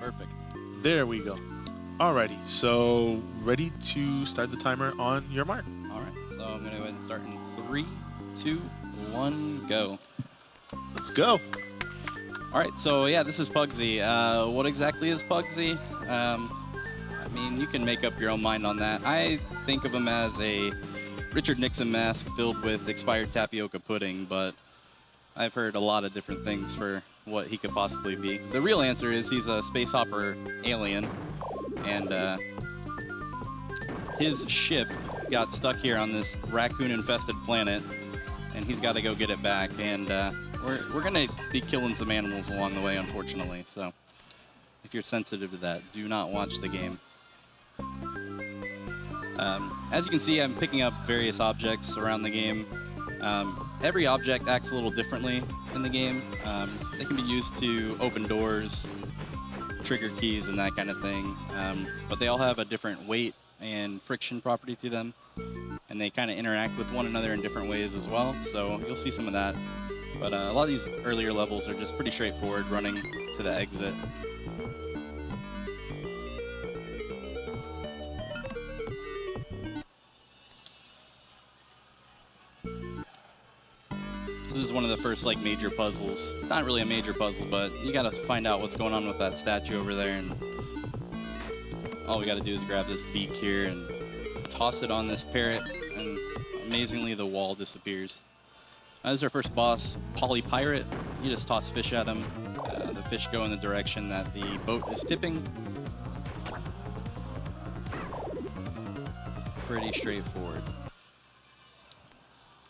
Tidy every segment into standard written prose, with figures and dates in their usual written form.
Perfect. There we go. Alrighty, so ready to start the timer on your mark. All right, so I'm going to go ahead and start in 3, 2, 1, go. Let's go. All right, so yeah, this is Puggsy. What exactly is Puggsy? I mean, you can make up your own mind on that. I think of him as a Richard Nixon mask filled with expired tapioca pudding, but I've heard a lot of different things for what he could possibly be. The real answer is he's a space hopper alien, and his ship got stuck here on this raccoon-infested planet, and he's got to go get it back. And we're going to be killing some animals along the way, unfortunately. So if you're sensitive to that, do not watch the game. As you can see, I'm picking up various objects around the game. Every object acts a little differently in the game. They can be used to open doors, trigger keys, and that kind of thing. But they all have a different weight and friction property to them. And they kind of interact with one another in different ways as well. So you'll see some of that. But a lot of these earlier levels are just pretty straightforward, running to the exit. This is one of the first like major puzzles. Not really a major puzzle, but you gotta find out what's going on with that statue over there, and all we gotta do is grab this beak here and toss it on this parrot, and amazingly the wall disappears. This is our first boss, Polypirate. You just toss fish at him. The fish go in the direction that the boat is tipping. Pretty straightforward.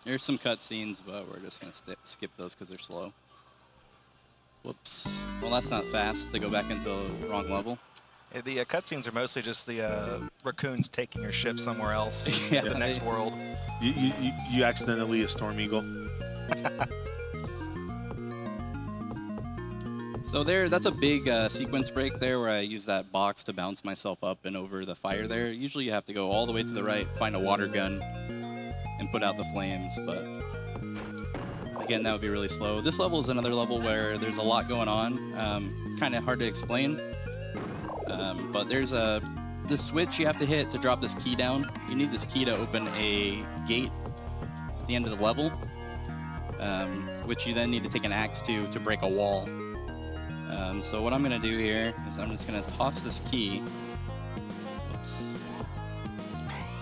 There's some cutscenes, but we're just going to skip those because they're slow. Whoops. Well, that's not fast to go back into the wrong level. Yeah, the cutscenes are mostly just the raccoons taking your ship somewhere else Yeah. to the next world. You accidentally a Storm Eagle. So that's a big sequence break there where I use that box to bounce myself up and over the fire there. Usually you have to go all the way to the right, find a water gun, and put out the flames, but again, that would be really slow. This level is another level where there's a lot going on, kind of hard to explain, but there's this switch you have to hit to drop this key down. You need this key to open a gate at the end of the level, which you then need to take an axe to break a wall. So what I'm going to do here is I'm just going to toss this key. Oops.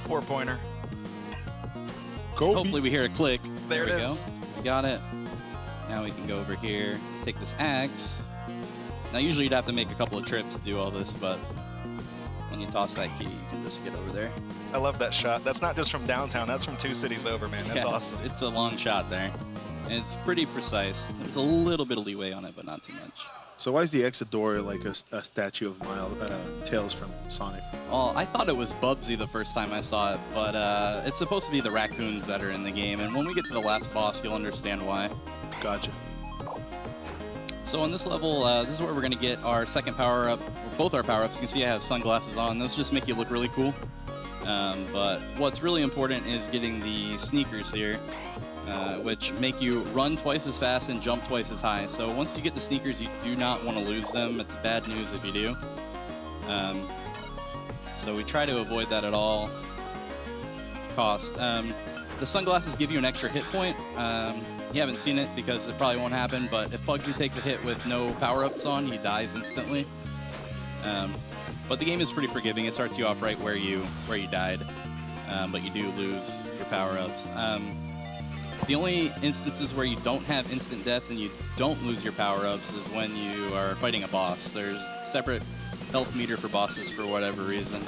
4-pointer. Hopefully we hear a click. There we it go. is. We got it. Now we can go over here, take this axe. Now usually you'd have to make a couple of trips to do all this, but when you toss that key, you can just get over there. I love that shot. That's not just from downtown. That's from 2 cities over, man. That's awesome. It's a long shot there. And it's pretty precise. There's a little bit of leeway on it, but not too much. So why is the exit door like a statue of Tails from Sonic? Well, I thought it was Bubsy the first time I saw it, but it's supposed to be the raccoons that are in the game. And when we get to the last boss, you'll understand why. Gotcha. So on this level, this is where we're going to get our second power-up, both our power-ups. You can see I have sunglasses on. Those just make you look really cool. But what's really important is getting the sneakers here, which make you run twice as fast and jump twice as high. So once you get the sneakers, you do not want to lose them. It's bad news if you do. So we try to avoid that at all costs. The sunglasses give you an extra hit point. You haven't seen it because it probably won't happen, but if Puggsy takes a hit with no power-ups on, he dies instantly. But the game is pretty forgiving. It starts you off right where you died, but you do lose your power-ups. The only instances where you don't have instant death and you don't lose your power-ups is when you are fighting a boss. There's a separate health meter for bosses for whatever reason.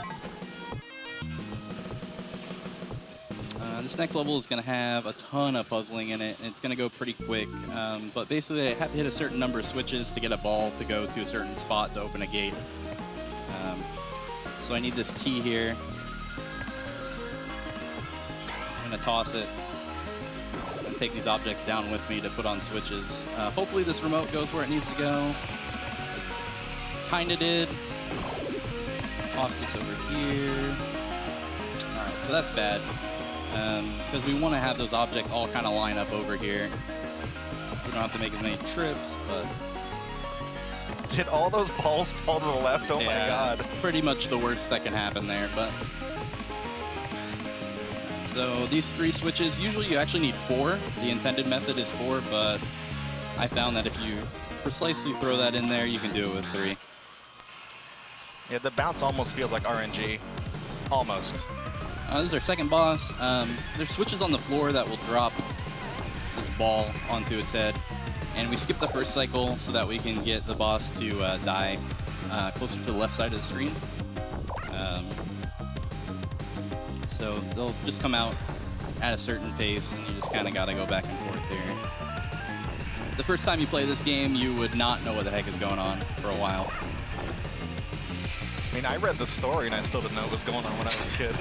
This next level is going to have a ton of puzzling in it, and it's going to go pretty quick. But basically, I have to hit a certain number of switches to get a ball to go to a certain spot to open a gate. So I need this key here. I'm going to toss it and take these objects down with me to put on switches. Hopefully this remote goes where it needs to go. Kinda did. Toss this over here. Alright, so that's bad. Because we want to have those objects all kind of line up over here. We don't have to make as many trips, but Did all those balls fall to the left? Oh my god. It's pretty much the worst that can happen there, but... So these 3 switches, usually you actually need 4. The intended method is 4, but I found that if you precisely throw that in there, you can do it with 3. Yeah, the bounce almost feels like RNG. Almost. This is our second boss. There's switches on the floor that will drop this ball onto its head. And we skip the first cycle so that we can get the boss to die closer to the left side of the screen. So they'll just come out at a certain pace, and you just kind of got to go back and forth here. The first time you play this game, you would not know what the heck is going on for a while. I mean, I read the story, and I still didn't know what was going on when I was a kid.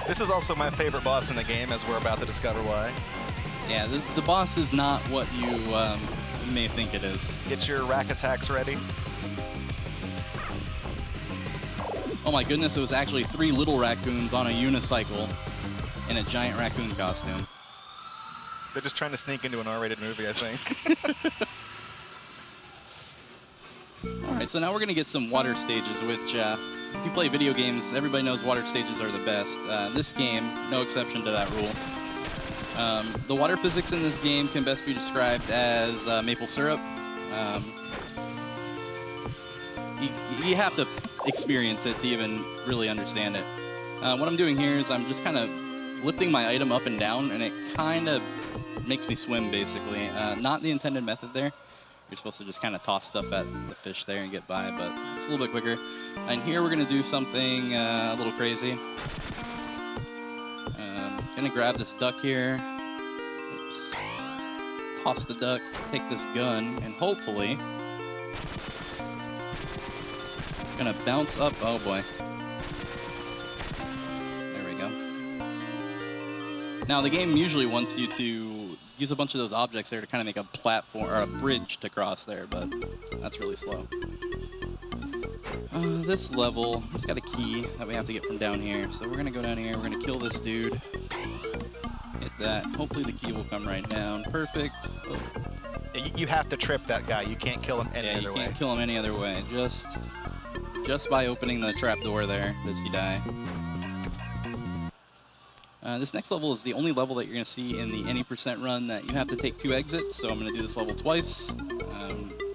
This is also my favorite boss in the game, as we're about to discover why. Yeah, the boss is not what you may think it is. Get your rack attacks ready. Oh my goodness, it was actually 3 little raccoons on a unicycle in a giant raccoon costume. They're just trying to sneak into an R-rated movie, I think. All right, so now we're going to get some water stages, which if you play video games, everybody knows water stages are the best. This game, no exception to that rule. The water physics in this game can best be described as maple syrup. You have to experience it to even really understand it. What I'm doing here is I'm just kind of lifting my item up and down, and it kind of makes me swim, basically. Not the intended method there. You're supposed to just kind of toss stuff at the fish there and get by, but it's a little bit quicker. And here we're going to do something a little crazy. Going to grab this duck here. Oops. Toss the duck, take this gun, and hopefully... Gonna bounce up. Oh boy. There we go. Now the game usually wants you to use a bunch of those objects there to kind of make a platform or a bridge to cross there, but that's really slow. This level, it's got a key that we have to get from down here. So we're gonna go down here, we're gonna kill this dude. Hit that. Hopefully the key will come right down. Perfect. Oh. You have to trip that guy. You can't kill him any other way. You can't kill him any other way. Just by opening the trap door there does he die. This next level is the only level that you're going to see in the any % run that you have to take 2 exits, so I'm going to do this level twice.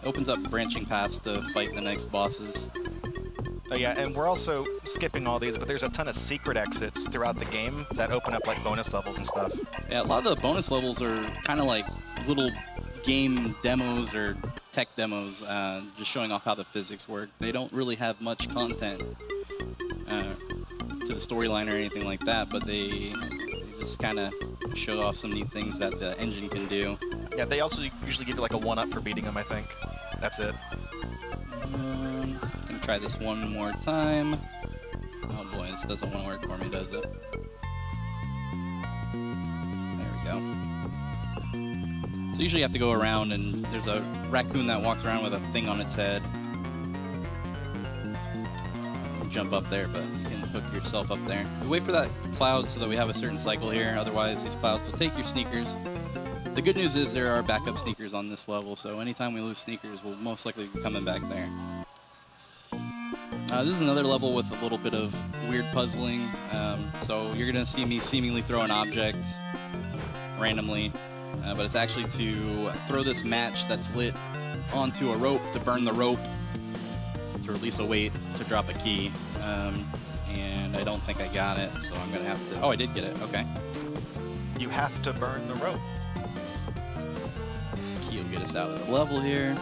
Opens up branching paths to fight the next bosses. Oh yeah, and we're also skipping all these, but there's a ton of secret exits throughout the game that open up like bonus levels and stuff. Yeah, a lot of the bonus levels are kind of like little game demos or tech demos, just showing off how the physics work. They don't really have much content to the storyline or anything like that, but they just kind of show off some neat things that the engine can do. Yeah, they also usually give you like a 1-up for beating them, I think. That's it. Gonna try this one more time. Oh boy, this doesn't want to work for me, does it? There we go. So usually you have to go around, and there's a raccoon that walks around with a thing on its head. Jump up there, but you can hook yourself up there. We wait for that cloud so that we have a certain cycle here, otherwise these clouds will take your sneakers. The good news is there are backup sneakers on this level, so anytime we lose sneakers, we'll most likely be coming back there. This is another level with a little bit of weird puzzling. So you're going to see me seemingly throw an object randomly, but it's actually to throw this match that's lit onto a rope to burn the rope, to release a weight, to drop a key. And I don't think I got it, so I'm going to have to... Oh, I did get it. Okay. You have to burn the rope. This key will get us out of the level here.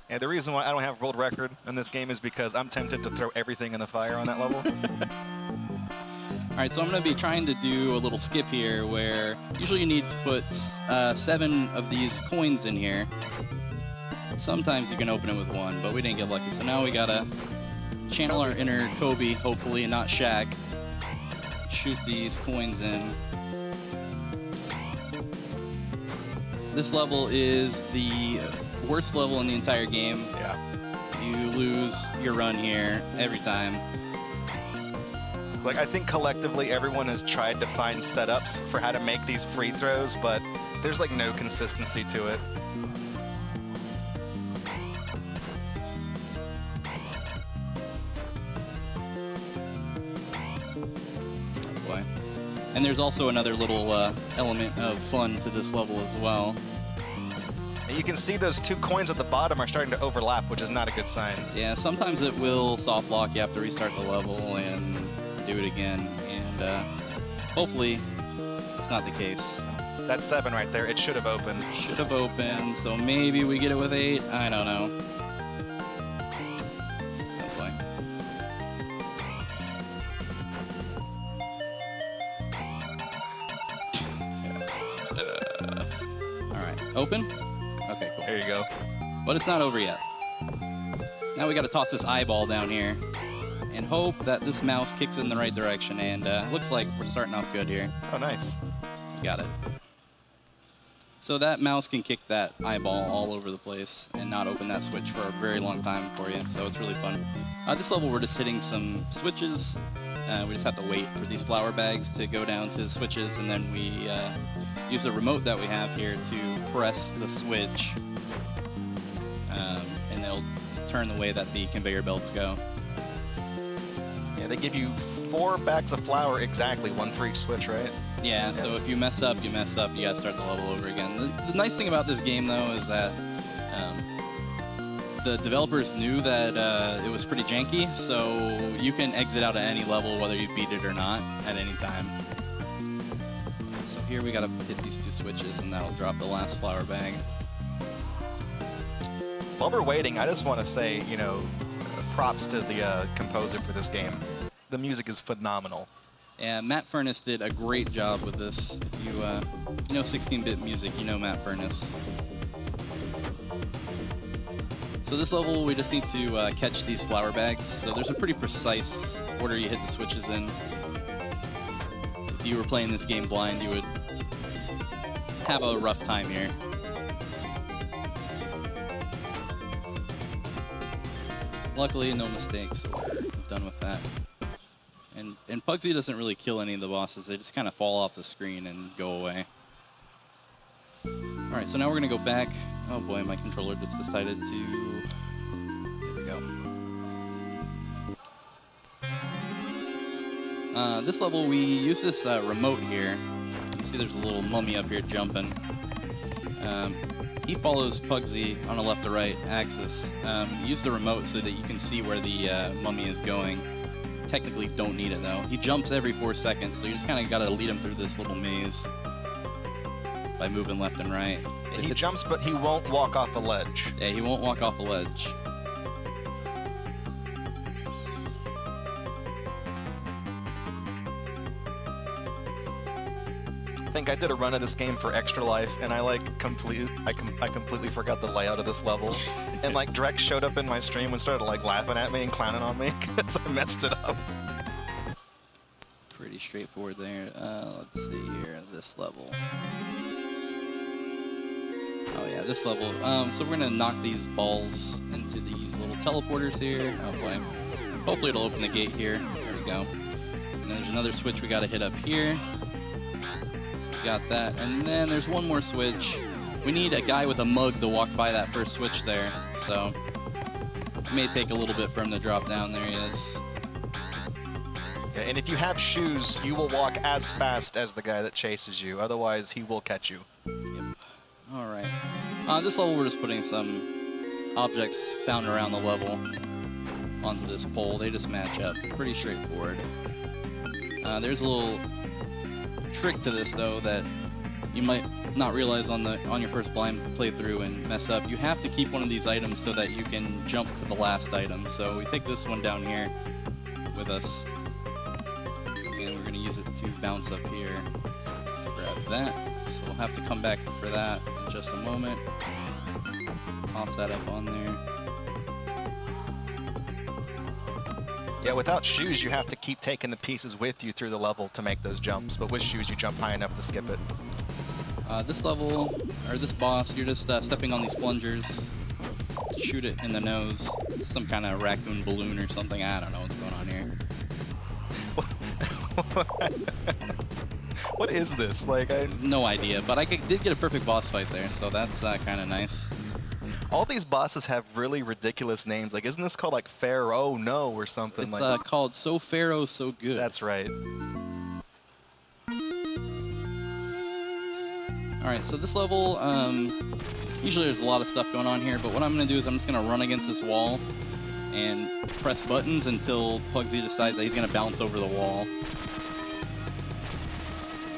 And the reason why I don't have world record in this game is because I'm tempted to throw everything in the fire on that level. All right, so I'm going to be trying to do a little skip here where usually you need to put 7 of these coins in here. Sometimes you can open it with 1, but we didn't get lucky. So now we got to channel our inner Kobe, hopefully, and not Shaq. Shoot these coins in. This level is the worst level in the entire game. Yeah. You lose your run here every time. It's like, I think collectively everyone has tried to find setups for how to make these free throws, but there's like no consistency to it. And there's also another little element of fun to this level as well. And you can see those 2 coins at the bottom are starting to overlap, which is not a good sign. Yeah, sometimes it will soft lock. You have to restart the level and do it again. And hopefully it's not the case. That's 7 right there. It should have opened. Should have opened, so maybe we get it with 8. I don't know. Oh boy. All right, open? Okay, cool. There you go. But it's not over yet. Now we got to toss this eyeball down here and hope that this mouse kicks in the right direction. And looks like we're starting off good here. Oh, nice. Got it. So that mouse can kick that eyeball all over the place and not open that switch for a very long time for you. So it's really fun. This level, we're just hitting some switches. We just have to wait for these flower bags to go down to the switches, and then we use the remote that we have here to press the switch, and they'll turn the way that the conveyor belts go. Yeah, they give you 4 bags of flour exactly, 1 for each switch, right? Yeah, so if you mess up, you mess up. You gotta start the level over again. The nice thing about this game, though, is that the developers knew that it was pretty janky, so you can exit out of any level, whether you beat it or not, at any time. So here we gotta hit these 2 switches, and that'll drop the last flower bag. While we're waiting, I just want to say, you know, props to the composer for this game. The music is phenomenal. And Matt Furness did a great job with this. If you know 16-bit music, you know Matt Furness. So this level, we just need to catch these flower bags. So there's a pretty precise order you hit the switches in. If you were playing this game blind, you would have a rough time here. Luckily, no mistakes, so we're done with that. And Puggsy doesn't really kill any of the bosses. They just kind of fall off the screen and go away. All right, so now we're going to go back. Oh boy, my controller just decided to... There we go. This level, we use this remote here. You can see there's a little mummy up here jumping. He follows Puggsy on a left to right axis. Use the remote so that you can see where the mummy is going. Technically don't need it though. He jumps every 4 seconds, so you just kind of got to lead him through this little maze by moving left and right. And he jumps, but he won't walk off the ledge. Yeah, he won't walk off the ledge. I think I did a run of this game for Extra Life, and I completely forgot the layout of this level. And like Drex showed up in my stream and started like laughing at me and clowning on me because I messed it up. Pretty straightforward there. Let's see here, this level. Oh yeah, this level. So we're gonna knock these balls into these little teleporters here. Oh boy. Hopefully it'll open the gate here. There we go. And there's another switch we gotta hit up here. Got that. And then there's one more switch. We need a guy with a mug to walk by that first switch there. So it may take a little bit for him to drop down. There he is. Yeah, and if you have shoes, you will walk as fast as the guy that chases you. Otherwise, he will catch you. Yep. All right. This level, we're just putting some objects found around the level onto this pole. They just match up. Pretty straightforward. There's a little trick to this though that you might not realize on your first blind playthrough and mess up. You have to keep one of these items so that you can jump to the last item. So we take this one down here with us, and we're going to use it to bounce up here. Let's grab that. So we'll have to come back for that in just a moment. Toss that up on there. Yeah, without shoes, you have to keep taking the pieces with you through the level to make those jumps. But with shoes, you jump high enough to skip it. This level, or this boss, you're just stepping on these plungers. Shoot it in the nose. Some kind of raccoon balloon or something. I don't know what's going on here. What is this? Like, no idea, but I did get a perfect boss fight there, so that's kind of nice. All these bosses have really ridiculous names. Like, isn't this called like Pharaoh No or something? It's like called So Pharaoh, So Good. That's right. Alright, so this level, usually there's a lot of stuff going on here, but what I'm going to do is I'm just going to run against this wall and press buttons until Puggsy decides that he's going to bounce over the wall.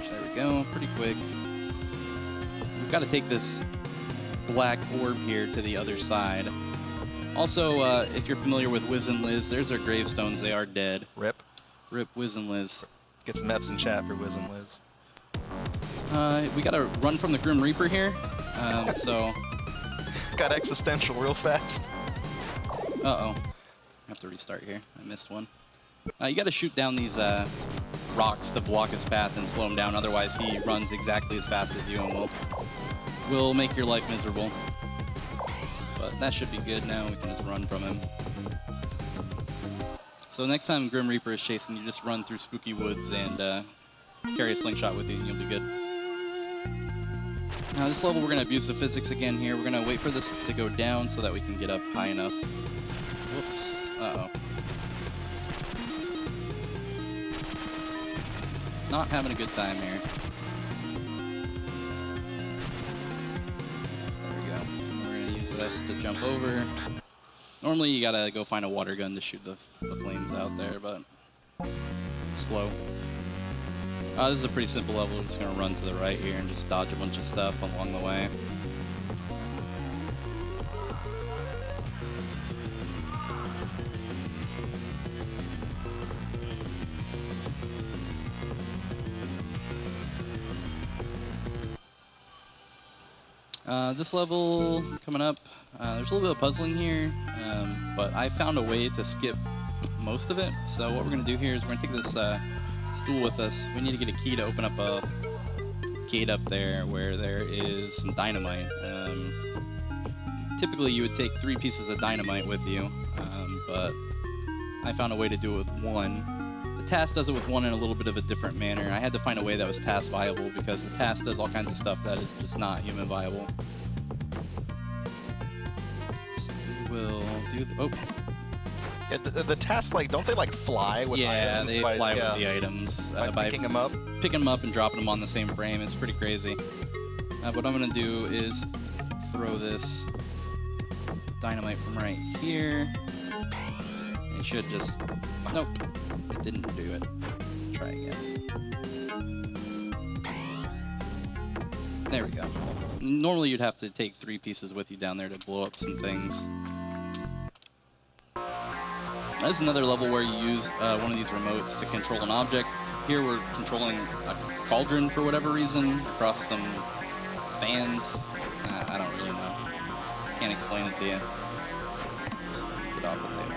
There we go, pretty quick. We've got to take this black orb here to the other side. Also, if you're familiar with Wiz and Liz, there's their gravestones. They are dead. Rip. Rip Wiz and Liz. Get some F's in chat for Wiz and Liz. We got to run from the Grim Reaper here. So... Got existential real fast. Uh-oh. I have to restart here. I missed one. You got to shoot down these rocks to block his path and slow him down. Otherwise, he runs exactly as fast as you and will make your life miserable. But that should be good now. We can just run from him. So next time Grim Reaper is chasing you, just run through spooky woods and carry a slingshot with you and you'll be good. Now this level we're going to abuse the physics again here. We're going to wait for this to go down so that we can get up high enough. Whoops. Uh-oh. Not having a good time here. There we go. We're going to use this to jump over. Normally you got to go find a water gun to shoot the flames out there, but slow. This is a pretty simple level. We're just going to run to the right here and just dodge a bunch of stuff along the way. This level coming up, there's a little bit of puzzling here, but I found a way to skip most of it. So what we're going to do here is we're going to take this stool with us. We need to get a key to open up a gate up there where there is some dynamite. Typically you would take 3 pieces of dynamite with you, but I found a way to do it with 1. The task does it with 1 in a little bit of a different manner. I had to find a way that was task viable because the task does all kinds of stuff that is just not human viable. So we will do The tasks, like, don't they like fly with items? Yeah, they fly with the items. By picking them up? Picking them up and dropping them on the same frame. It's pretty crazy. What I'm going to do is throw this dynamite from right here. It should just... Nope. It didn't do it. Try again. There we go. Normally you'd have to take 3 pieces with you down there to blow up some things. There's another level where you use one of these remotes to control an object. Here we're controlling a cauldron for whatever reason across some fans. I don't really know. Can't explain it to you. Just get off of there.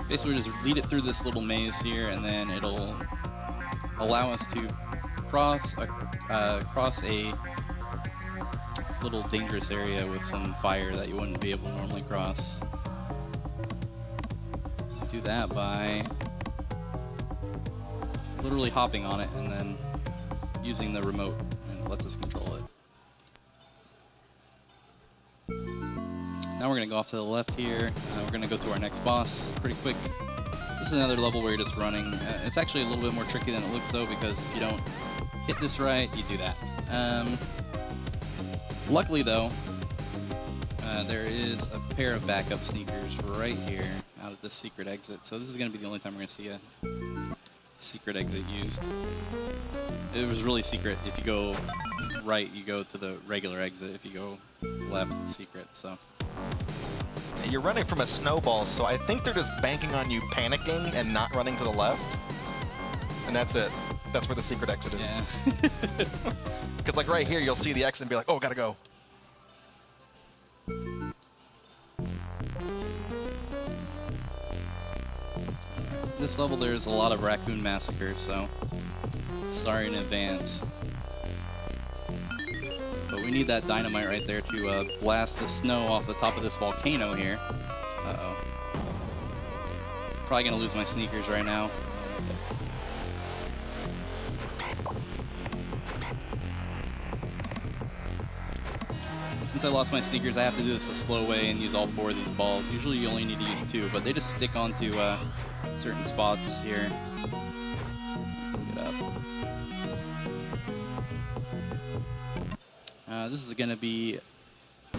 Basically, just lead it through this little maze here, and then it'll allow us to cross a little dangerous area with some fire that you wouldn't be able to normally cross. Do that by literally hopping on it and then using the remote, and it lets us control it. Now we're going to go off to the left here. We're going to go to our next boss pretty quick. This is another level where you're just running. It's actually a little bit more tricky than it looks though, because if you don't hit this right, you do that. Luckily though, there is a pair of backup sneakers right here out of this secret exit. So this is going to be the only time we're going to see a secret exit used. It was really secret. If you go right, you go to the regular exit. If you go left, it's secret. So you're running from a snowball, so I think they're just banking on you panicking and not running to the left. And that's it. That's where the secret exit is. yeah. Because like right here, you'll see the exit and be like, oh, gotta go. This level there's a lot of raccoon massacre, so sorry in advance. But we need that dynamite right there to blast the snow off the top of this volcano here. Uh-oh. Probably gonna lose my sneakers right now. since I lost my sneakers, I have to do this a slow way and use all 4 of these balls. Usually you only need to use 2, but they just stick onto certain spots here. Get up. This is going to be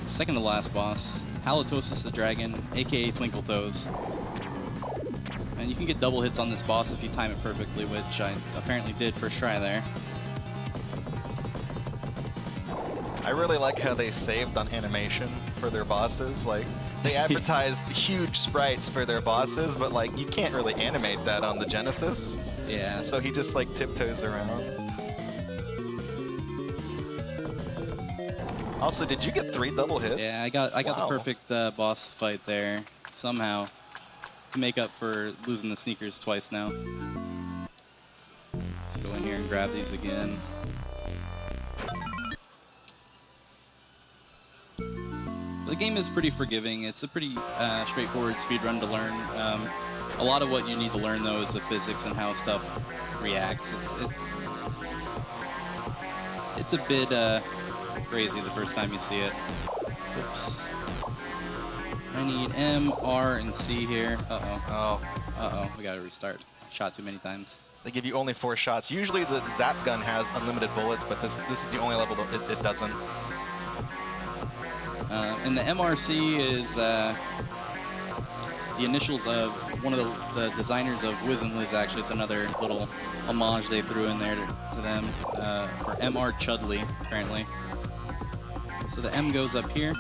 second to last boss, Halitosis the Dragon, aka Twinkle Toes. And you can get double hits on this boss if you time it perfectly, which I apparently did first try there. I really like how they saved on animation for their bosses. Like, they advertised huge sprites for their bosses, but like, you can't really animate that on the Genesis. Yeah. So he just like tiptoes around. Also, did you get 3 double hits? Yeah, I got Wow. the perfect boss fight there somehow to make up for losing the sneakers twice now. Let's go in here and grab these again. The game is pretty forgiving. It's a pretty straightforward speedrun to learn. A lot of what you need to learn, though, is the physics and how stuff reacts. It's a bit crazy the first time you see it. Oops. I need M, R, and C here. Uh-oh. Oh. Uh-oh. We gotta restart. Shot too many times. They give you only 4 shots. Usually the Zap gun has unlimited bullets, but this is the only level that it doesn't. And the MRC is the initials of one of the designers of Wiz and Liz, actually. It's another little homage they threw in there to them for MR Chudley, apparently. So the M goes up here.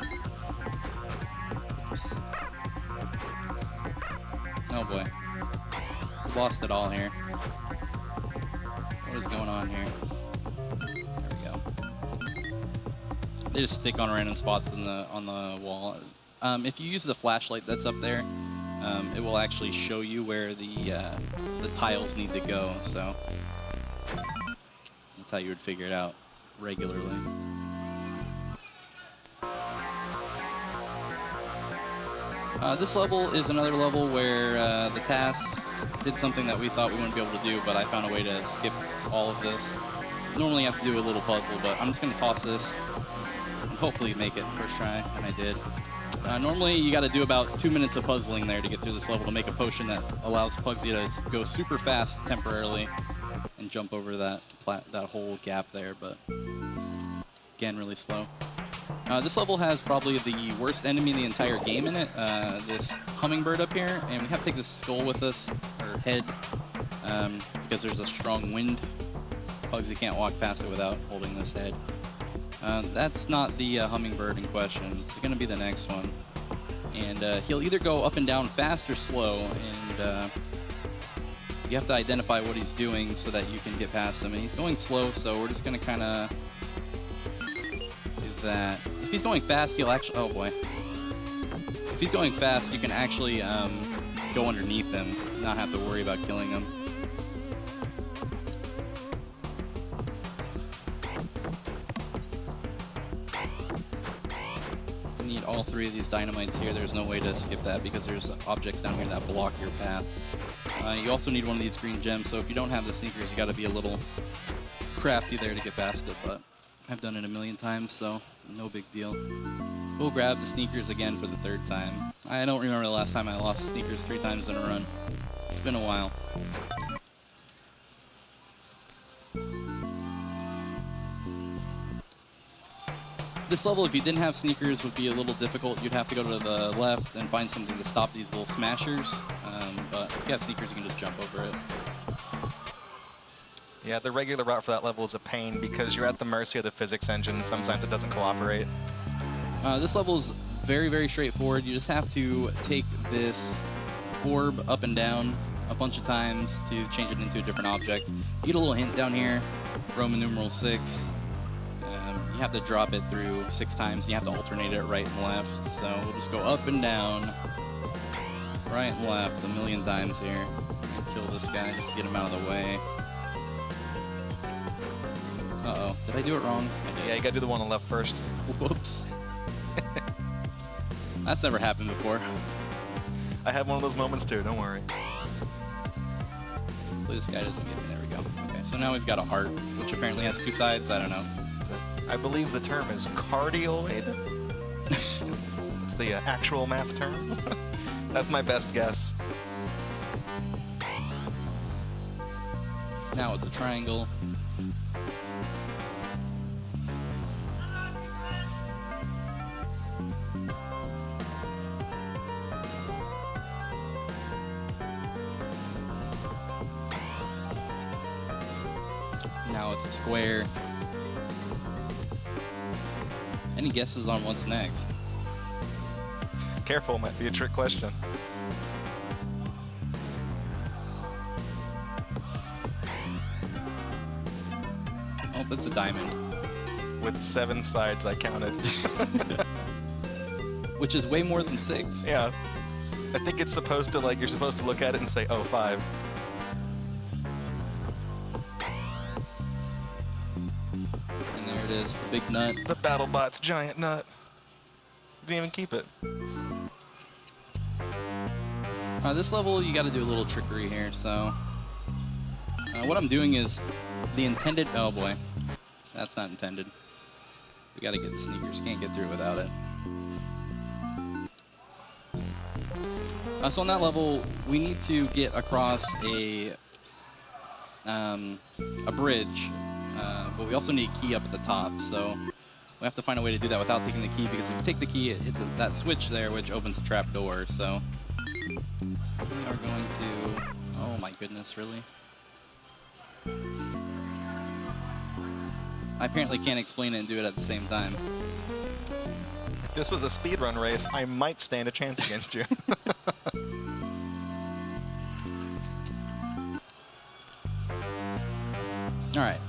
Oops. Oh boy. Lost it all here. What is going on here? There we go. They just stick on random spots on the wall. If you use the flashlight that's up there, it will actually show you where the tiles need to go. So that's how you would figure it out regularly. This level is another level where the tasks did something that we thought we wouldn't be able to do, but I found a way to skip all of this. Normally you have to do a little puzzle, but I'm just going to toss this and hopefully make it first try, and I did. Normally you got to do about 2 minutes of puzzling there to get through this level to make a potion that allows Puggsy to go super fast temporarily and jump over that whole gap there, but again, really slow. This level has probably the worst enemy in the entire game in it, this hummingbird up here, and we have to take this skull with us, or head, because there's a strong wind. Puggsy can't walk past it without holding this head. That's not the hummingbird in question. It's going to be the next one. And he'll either go up and down fast or slow, and you have to identify what he's doing so that you can get past him. And he's going slow, so we're just going to kind of do that. If he's going fast, he'll actually... Oh, boy. If he's going fast, you can actually go underneath him, not have to worry about killing him. Need all 3 of these dynamites here. There's no way to skip that because there's objects down here that block your path. You also need one of these green gems, so if you don't have the sneakers, you got to be a little crafty there to get past it, but I've done it a million times, so no big deal. We'll grab the sneakers again for the 3rd time. I don't remember the last time I lost sneakers 3 times in a run. It's been a while. This level, if you didn't have sneakers, would be a little difficult. You'd have to go to the left and find something to stop these little smashers. But if you have sneakers, you can just jump over it. Yeah, the regular route for that level is a pain because you're at the mercy of the physics engine. Sometimes it doesn't cooperate. This level is very, very straightforward. You just have to take this orb up and down a bunch of times to change it into a different object. You get a little hint down here, Roman numeral 6. You have to drop it through 6 times. You have to alternate it right and left. So we'll just go up and down, right and left a million times here. And kill this guy just to get him out of the way. Uh-oh. Did I do it wrong? I did. Yeah, you gotta do the one on the left first. Whoops. That's never happened before. I had one of those moments too, don't worry. Hopefully this guy doesn't get me. There we go. Okay, so now we've got a heart, which apparently has 2 sides. I don't know. I believe the term is cardioid. It's the actual math term. That's my best guess. Now it's a triangle. Now it's a square. Any guesses on what's next? Careful, might be a trick question. Oh, it's a diamond. With 7 sides, I counted. Which is way more than 6. Yeah. I think it's supposed to, like, you're supposed to look at it and say, oh, 5. And there it is, the big nut. The BattleBot's giant nut. Didn't even keep it. This level, you got to do a little trickery here, so... what I'm doing is the intended... Oh, boy. That's not intended. We got to get the sneakers. Can't get through it without it. So on that level, we need to get across a bridge, but we also need a key up at the top, so we have to find a way to do that without taking the key, because if you take the key, it hits that switch there, which opens a trap door, so we are going to... Oh my goodness, really? I apparently can't explain it and do it at the same time. If this was a speedrun race, I might stand a chance against you. All right.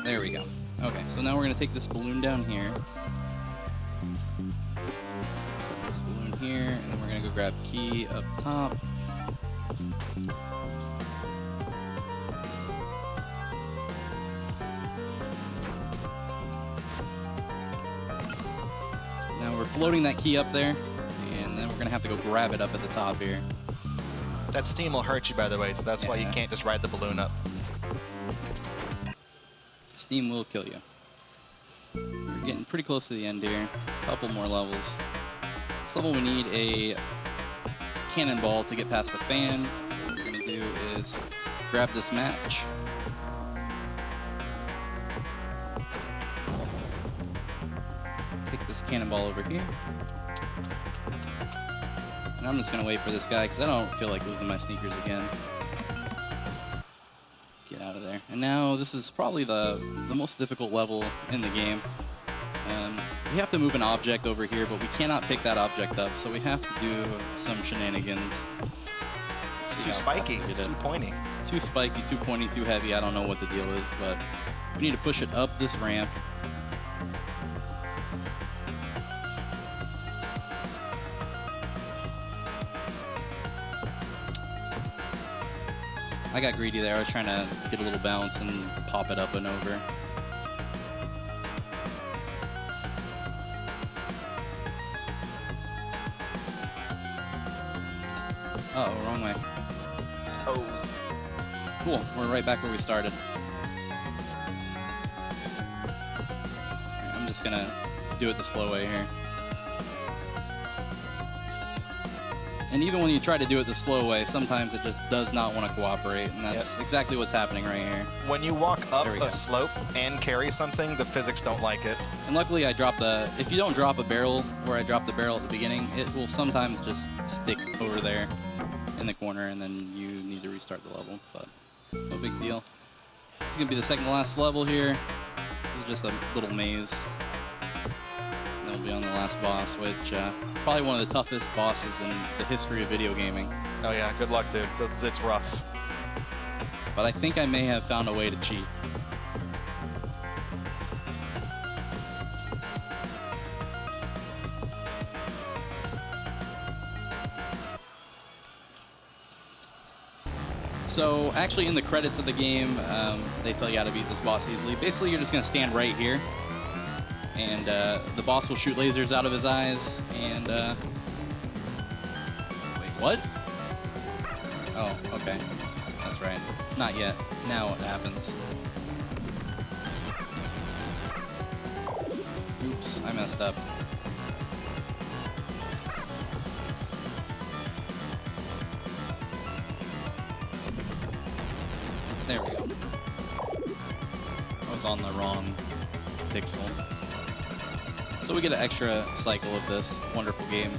There we go. Okay, so now we're going to take this balloon down here. Set this balloon here, and then we're going to go grab key up top. Now we're floating that key up there, and then we're going to have to go grab it up at the top here. That steam will hurt you, by the way, so that's why you can't just ride the balloon up. Steam will kill you. We're getting pretty close to the end here. A couple more levels. This level we need a cannonball to get past the fan. What we're going to do is grab this match. Take this cannonball over here. And I'm just going to wait for this guy because I don't feel like losing my sneakers again. Get out of there. And now this is probably the most difficult level in the game. We have to move an object over here, but we cannot pick that object up, so we have to do some shenanigans. It's too spiky. It's too pointy. Too spiky, too pointy, too heavy. I don't know what the deal is, but we need to push it up this ramp. I got greedy there. I was trying to get a little bounce and pop it up and over. Uh-oh, wrong way. Oh. Cool, we're right back where we started. Right, I'm just gonna do it the slow way here. And even when you try to do it the slow way, sometimes it just does not want to cooperate, and that's exactly what's happening right here. When you walk up a slope and carry something, the physics don't like it. And luckily I dropped if you don't drop a barrel where I dropped the barrel at the beginning, it will sometimes just stick over there in the corner, and then you need to restart the level, but no big deal. This is going to be the second to last level here. This is just a little maze. And then we'll be on the last boss, which probably one of the toughest bosses in the history of video gaming. Oh yeah, good luck, dude. It's rough. But I think I may have found a way to cheat. So actually in the credits of the game, they tell you how to beat this boss easily. Basically, you're just going to stand right here, and the boss will shoot lasers out of his eyes, and... Wait, what? Oh, okay. That's right. Not yet. Now it happens. messed up. There we go. I was on the wrong pixel. So we get an extra cycle of this wonderful game.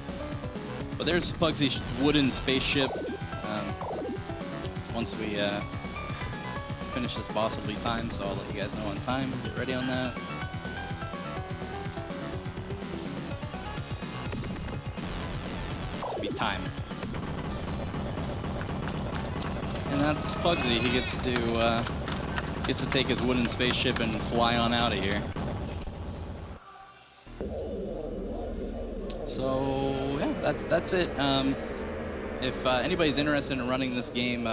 But there's Puggsy's wooden spaceship. Once we finish this boss, it'll be time, so I'll let you guys know on time. Get ready on that. It's gonna be time. And that's Puggsy. He gets to take his wooden spaceship and fly on out of here. So yeah, that's it. If anybody's interested in running this game,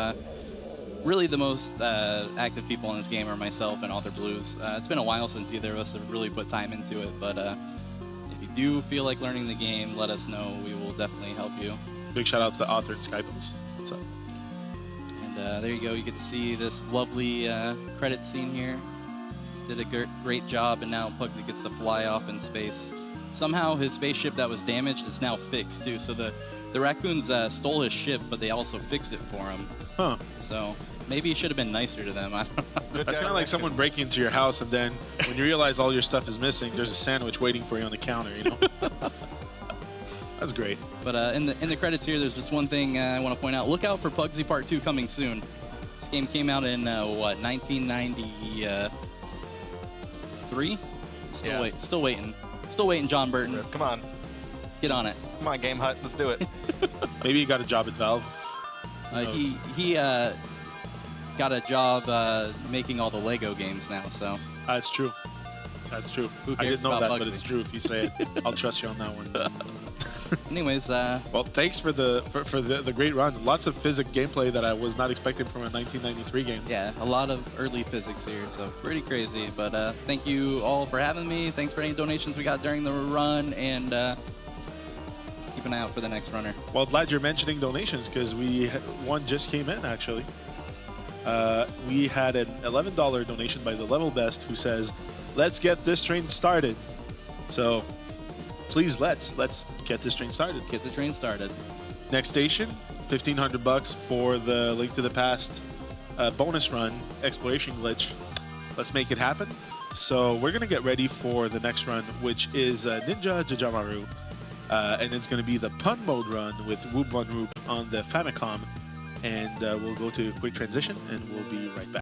really the most active people in this game are myself and Author Blues. It's been a while since either of us have really put time into it, but if you do feel like learning the game, let us know. We will definitely help you. Big shout outs to Author and Skypos. What's up? And there you go. You get to see this lovely credit scene here. Did a great job, and now Puggsy gets to fly off in space. Somehow his spaceship that was damaged is now fixed too. So the raccoons stole his ship, but they also fixed it for him. Huh. So maybe he should have been nicer to them. I don't know. That's kind of like someone breaking into your house, and then when you realize all your stuff is missing, there's a sandwich waiting for you on the counter, you know? That's great. But in the credits here, there's just one thing I want to point out. Look out for Puggsy Part 2 coming soon. This game came out in, 1993? Still waiting. Still waiting, John Burton. Come on. Get on it. Come on, Game Hut. Let's do it. Maybe he got a job at Valve. He got a job making all the Lego games now, so. That's true. That's true. Who I cares didn't know about that, but Puggsy? it's true if you say it. I'll trust you on that one. Anyways, Well, thanks for the great run. Lots of physics gameplay that I was not expecting from a 1993 game. yeah, a lot of early physics here, so pretty crazy. But thank you all for having me. Thanks for any donations we got during the run, and keep an eye out for the next runner. Well, glad you're mentioning donations because one just came in actually. We had an $11 donation by the Level Best who says, "Let's get this train started." So please let's get this train started. Get the train started. Next station, $1,500 for the Link to the Past bonus run exploration glitch. Let's make it happen. So we're gonna get ready for the next run, which is Ninja Jajamaru, and it's gonna be the pun mode run with Whoop Von Whoop on the Famicom, and we'll go to a quick transition and we'll be right back.